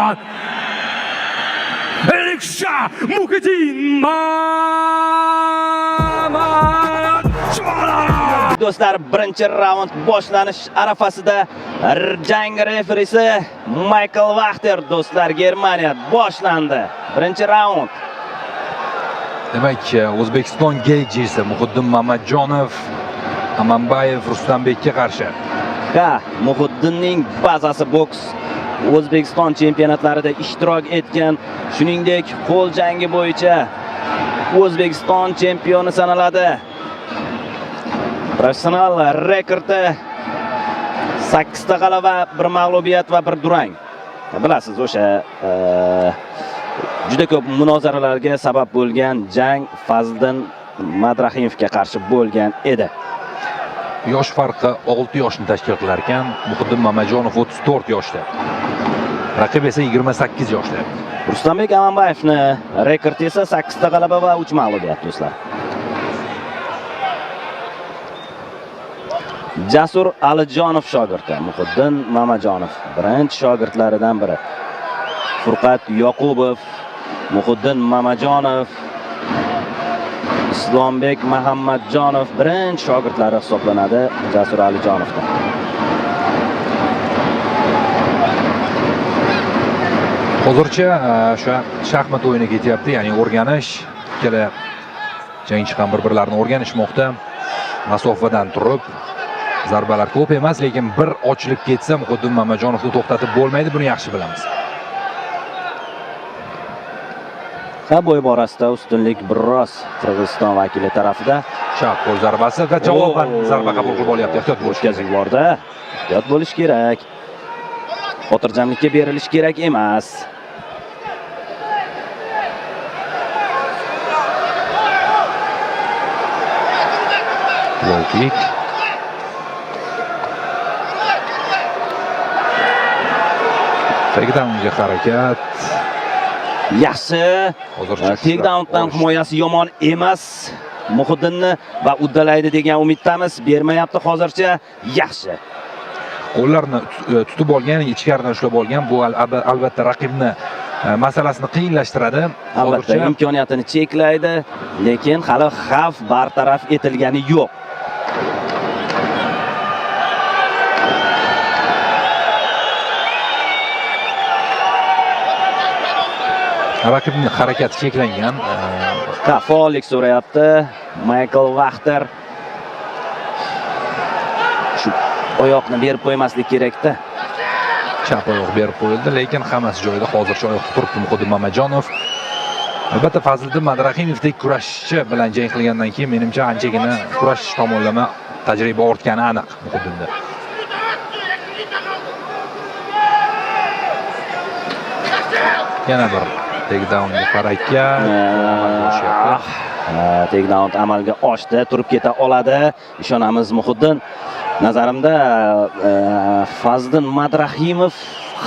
Mahmud. Elisha Mukhidin Mahmud. Do'stlar, birinchi raund boshlanish arafasida jang referisi Michael Wachter do'stlar, Germaniya boshlandi. Birinchi raund. Demak, O'zbekiston gejisi Muhiddin Mamatjonov Amanbayev Rustambekka qarshi. Ha, Muhiddinning bazasi boks O'zbekiston chempionatlarida ishtirok etgan, shuningdek qo'l jangi bo'yicha O'zbekiston chempioni sanaladi. Professional rekordi 8 ta g'alaba, 1 mag'lubiyat va 1 durang. Bilasiz, o'sha juda ko'p munozaralarga sabab bo'lgan jang Fazliddin Madrahimovga qarshi bo'lgan edi. Yosh farqi 6 yoshni tashkil qilar ekan. Muhiddin Mamatjonov 34 yoshda. Raqib esa 28 yoshda. Rustambek Amanbayevni rekordi esa 8 ta g'alaba va 3 mag'lubiyat do'stlar. Jasur Alijonov shogirdi Muhiddin Mamatjonov birinchi shogirdlaridan biri. Furqat Yoqubov, Muhiddin Mamatjonov, Islombek Muhammadjonov birinchi shogirdlari hisoblanadi Jasur Alijonovdan. Hozircha o'sha shaxmat o'yini ketyapti, ya'ni o'rganish, ikkala jangchi ham bir-birlarini o'rganishmoqda. Masofadan turib zarbalar ko'p emas, lekin bir ochilib ketsa Muhiddin Mamatjonovni to'xtatib bo'lmaydi, buni yaxshi bilamiz. Bo'y borasida ustunlik biroz Qirg'iziston vakili tarafida. Chap qo'l zarbasi va javoban zarba qabul qilib olyapti. Ehtiyot bo'lish kerak. Borda ehtiyot bo'lish kerak. Xotirjamlikka berilish kerak emas. Low kick. Takedownga harakat. Yaxshi. Takedowndan himoyasi yomon emas. Muhiddinni va uddalaydi degan umiddamiz. Bermayapti hozircha. Yaxshi. Qo'llarni tutib olgan, ichkaridan ushlab olgan, bu albatta raqibni masalasini qiyinlashtiradi. Albatta imkoniyatini cheklaydi, lekin hali xavf bartaraf etilgani yo'q. Raqibning harakati cheklangan. Faollik so'rayapti Michael Wachter. Shu oyoqni berib qo'ymaslik kerakda. Chap oyoq berib qo'yildi, lekin hammasi joyida. Hozircha oyoqda turibdi Muhiddin Mamatjonov. Albatta Fazliddin Madrahimovdek kurashchi bilan jang qilgandan keyin menimcha anchagina kurash tomonlama tajriba ortgani aniq Muhiddinda. Yana bir takedownga harakat. Takedown amalga oshdi, turib keta oladi. Ishonamiz Muhiddin. Nazarimda Fazliddin Madrahimov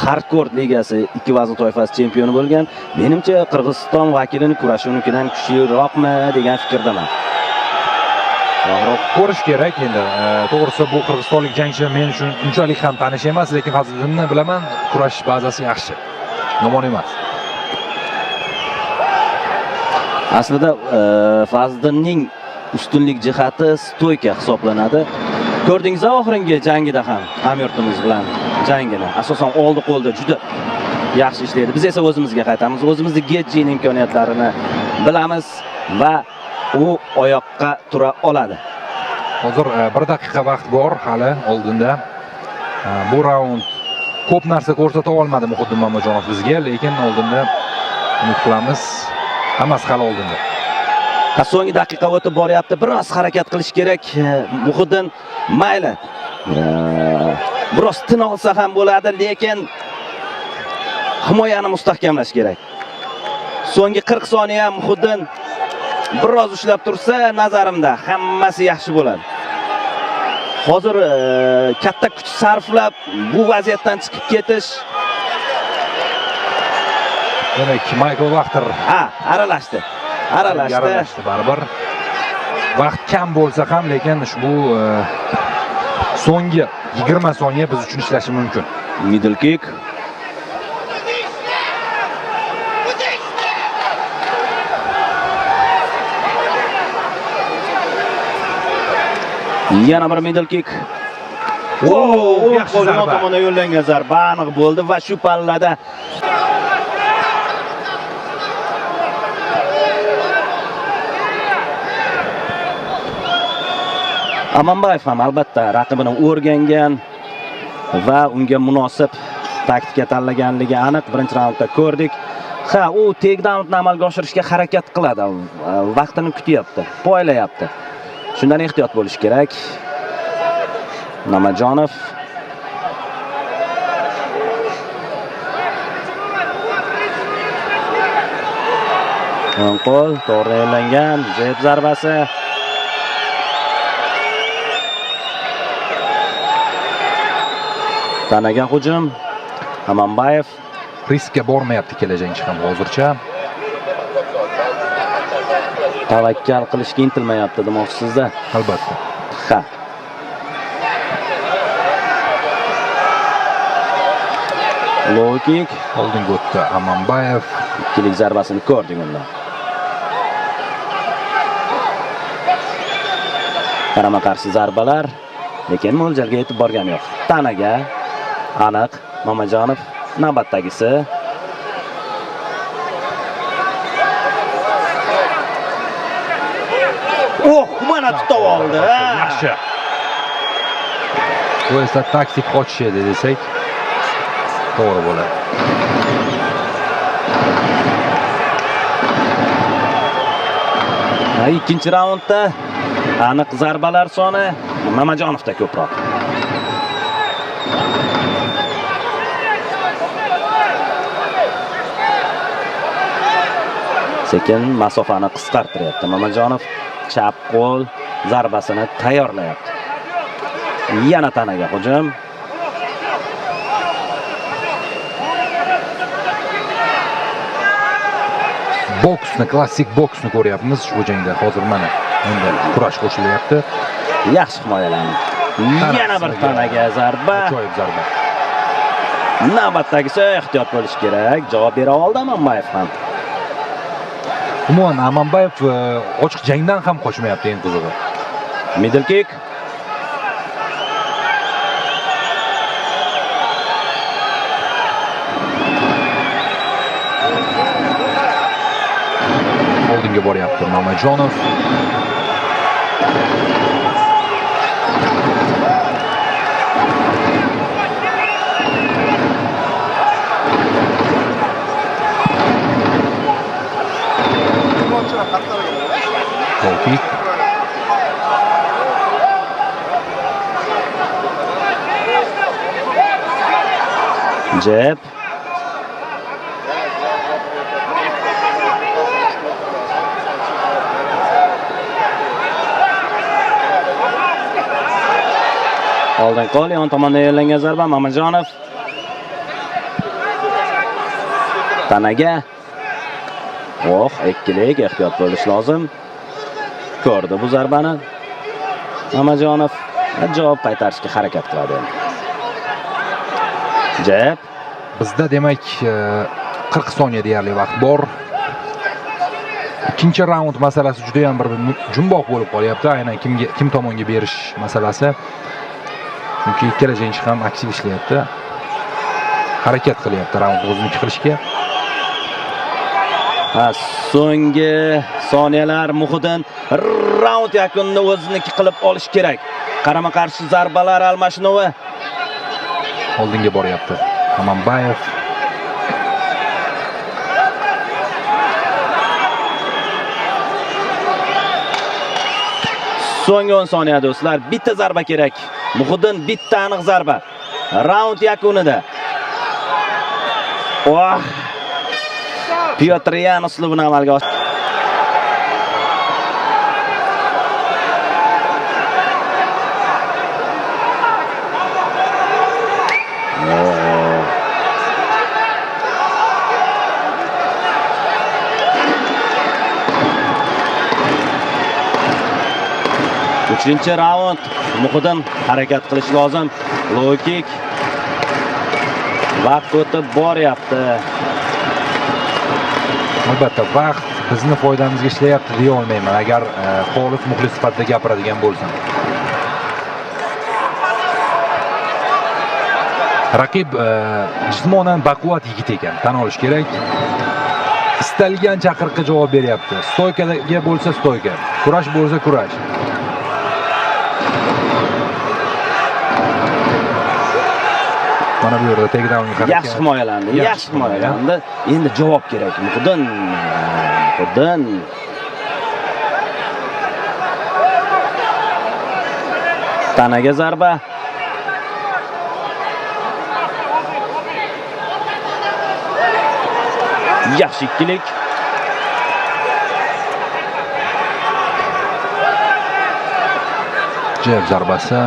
Hardcore ligasi 2 vazn toifasi chempioni bo'lgan. Menimcha Qirg'iziston vakilini kurashi unikidan kuchliroqmi degan fikrdaman. Ko'rish kerak endi. To'g'risi bu qirg'izistonlik jangchi men uchun unchalik ham tanish emas, lekin Fazliddinni bilaman, kurash bazasi yaxshi. Yomon emas. Aslida Fazliddinning ustunlik jihati stoyka hisoblanadi. Ko'rdingiz oxirgi jangida ham hamyurtimiz bilan jangini asosan oldi qo'lda juda yaxshi ishlaydi. Biz esa o'zimizga qaytamiz. O'zimizning getjining imkoniyatlarini bilamiz va u oyoqqa tura oladi. Hozir 1 daqiqa vaqt bor hali oldinda. Bu raund ko'p narsa ko'rsata olmadi Muhiddin Mamatjonov bizga, lekin oldinda umid qilamiz. Hammasi hali oldinda. So'nggi daqiqa o'tib boryapti. Biroz harakat qilish kerak. Muhiddin mayli. Biroz tin olsa ham bo'ladi, lekin himoyani mustahkamlash kerak. So'nggi 40 soniya Muhiddin biroz ushlab tursa, nazarimda hammasi yaxshi bo'ladi. Hozir katta kuch sarflab bu vaziyatdan chiqib ketish. Demak, Michael Wachter aralashdi. Baribir. Vaqt kam bo'lsa ham, lekin ushbu so'nggi 20 soniya biz uchun ishlashi mumkin. Middle kick. Yana bir middle kick. Yaxshi Qo'lga zarba. tomonidan yo'llangan zarba aniq bo'ldi va shu pallada Amanbayev ham albatta raqibini o'rgangan va unga munosib taktika tanlaganligi aniq. Birinchi raundda ko'rdik. U takedownni amalga oshirishga harakat qiladi. Vaqtini kutyapti, poylayapti. Shundan ehtiyot bo'lish kerak. Namajonov o'ng qo'l to'g'ri yo'llangan jeb zarbasi. Tanaga hujum. Amanbayev Riskka bormayapti kelajagchi ham hozircha. Tavakkal qilishga intilmayapti demoqchisizda. Albatta. Low kick. Oldinga o'tdi Amanbayev. Ikkilik zarbasini ko'rdik undan. Qarama-qarshi zarbalar, lekin mo'ljalga yetib borgani yo'q. Tanaga aniq Mamajonov navbatdagisi. Mana tutib oldi. Yaxshi. Bu esa taktik qochish edi desak, to'g'ri bo'ladi. Ikkinchi raundda aniq zarbalar soni Mamajonovda ko'proq. Sekin masofani qisqartiryapti Mamajonov. Chap qo'l zarbasini tayyorlayapti. Yana tanaga hujum. Boksni, klassik boksni ko'ryapmiz shu jangda. Hozir mana endi kurash qo'shilyapti. Yaxshi himoyalandi. Yana bir tanaga zarba. Ajoyib zarba. Navbatdagisi ehtiyot bo'lish kerak. Javob bera oldi Amanbayev ham. Umuman Amanbayev ochiq jangdan ham qochmayapti eng qizig'i. Middle kick. Oldinga boryapti Mamajonov. Low kick. Jeb. Oldin qo'l yon tomondan yo'llangan zarba Mamajonov. Tanaga. Ikkilik ehtiyot bo'lish lozim. Ko'rdi bu zarbani. Mamajonov javob qaytarishga harakat qiladi endi. Jeb. Bizda demak 40 soniya deyarli vaqt bor. Ikkinchi raund masalasi juda ham bir jumboq bo'lib qolyapti. Aynan kim tomonga berish masalasi. Chunki ikkala jangchi ham aktiv ishlayapti. Harakat qilyapti raund o'ziniki qilishga. So'nggi soniyalar Muhiddin raund yakunini o'ziniki qilib olish kerak. Qarama-qarshi zarbalar almashinuvi. Oldinga boryapti Amanbayev. So'nggi 10 soniya do'stlar, bitta zarba kerak. Muhiddin bitta aniq zarba. Raund yakunida. Pyotr Yan uslubini amalga oshirdi. Uchinchi raund. Muhiddin harakat qilish lozim. Low kick. Vaqt o'tib boryapti. Albatta vaqt bizni foydamizga ishlayapti deya olmayman agar xolis muxlis sifatida gapiradigan bo'lsam. Raqib jismonan baquvvat yigit ekan, tan olish kerak. Istalgan chaqiriqqa javob beryapti. Stoykaga bo'lsa stoyka, kurash bo'lsa kurash. Mana bu yerda takedownga harakat. Yaxshi himoyalandi, yaxshi himoyalandi. Endi javob kerak. Muhiddin. Tanaga zarba. Yaxshi ikkilik. Jab zarbasi.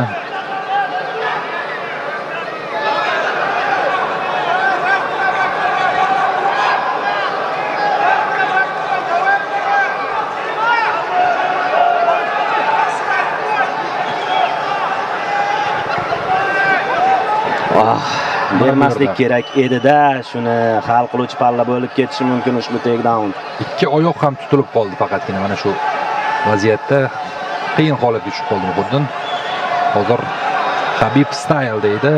Bermaslik kerak edi-da, shuni hal qiluvchi palla bo'lib ketishi mumkin ushbu takedown. Ikki oyoq ham tutilib qoldi faqatgina mana shu vaziyatda qiyin holatga tushib qoldi Muhiddin. Hozir Habib style deydi.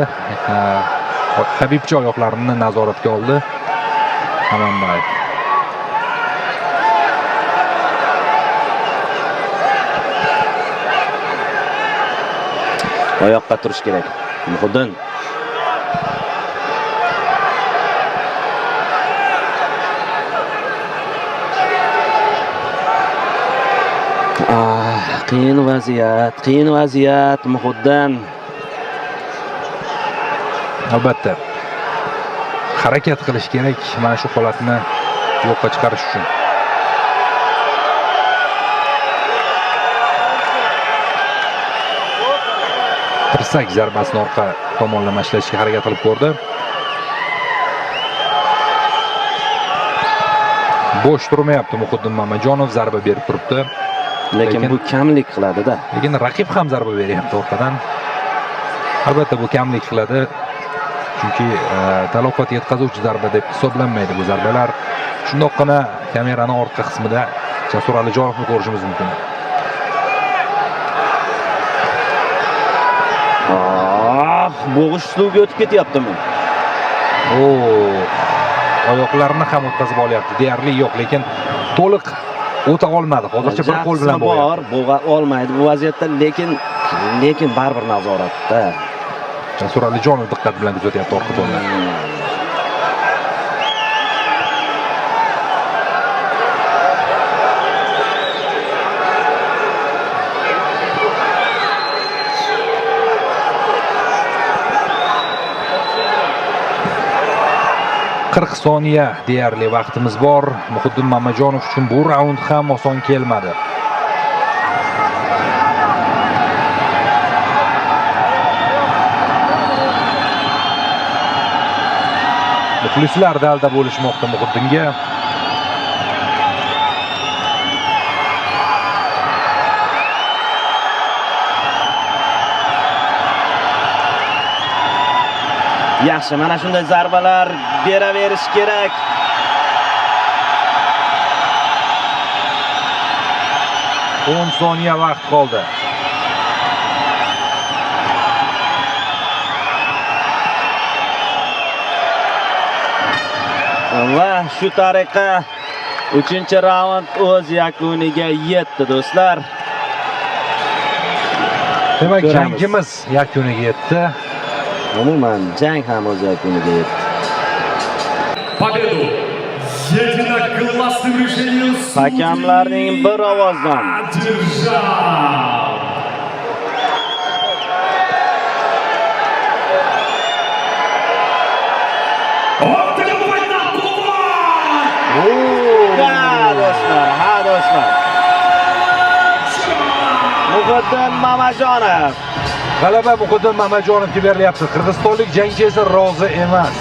Habibcha oyoqlarini nazoratga oldi Hamanbayev. Oyoqqa turish kerak. Muhiddin. Qiyin vaziyat Muhiddin. Albatta harakat qilish kerak mana shu holatni yo'qqa chiqarish uchun. Tirsak zarbasini orqa tomonlama ishlashga harakat qilib ko'rdi. Bo'sh turmayapti Muhiddin Mamajonov, zarba berib turibdi. Lekin bu kamlik qiladi-da. Lekin raqib ham zarba beryapti orqadan. Albatta bu kamlik qiladi. Chunki talofat yetkazuvchi zarba deb hisoblanmaydi bu zarbalar. Shundoqqina kameraning orqa qismida Jasur Alijonovni ko'rishimiz mumkin. Bo'g'ish uslubiga o'tib ketyaptimi? Oyoqlarini ham o'tkazib olyapti. Deyarli yo'q, lekin to'liq o'ta olmadi. Hozircha bir qo'l bilan bo'g'a olmaydi bu vaziyatda, lekin baribir nazoratda. Jasur Alijonov diqqat bilan kuzatyapti orqa tomondan. Soniya deyarli vaqtimiz bor. Muhiddin Mamajonov uchun bu raund ham oson kelmadi. Muxlislar dalda bo'lishmoqda Muhiddinga. Yaxshi, mana shunday zarbalar beraverish kerak. O'n soniya vaqt qoldi. Va shu tariqa 3-raund o'z yakuniga yetdi do'stlar. Demak, jangimiz yakuniga yetdi. Umuman jang ham o'z yakuniga yetdi. Победу единогласным решением Hakamlarning bir ovozdan одержал Ha do'stlar. Muhiddin Mamajonov. G'alaba Muhiddin Mamajonovga berilyapti. Qirg'izistonlik jangchi esa rozi emas.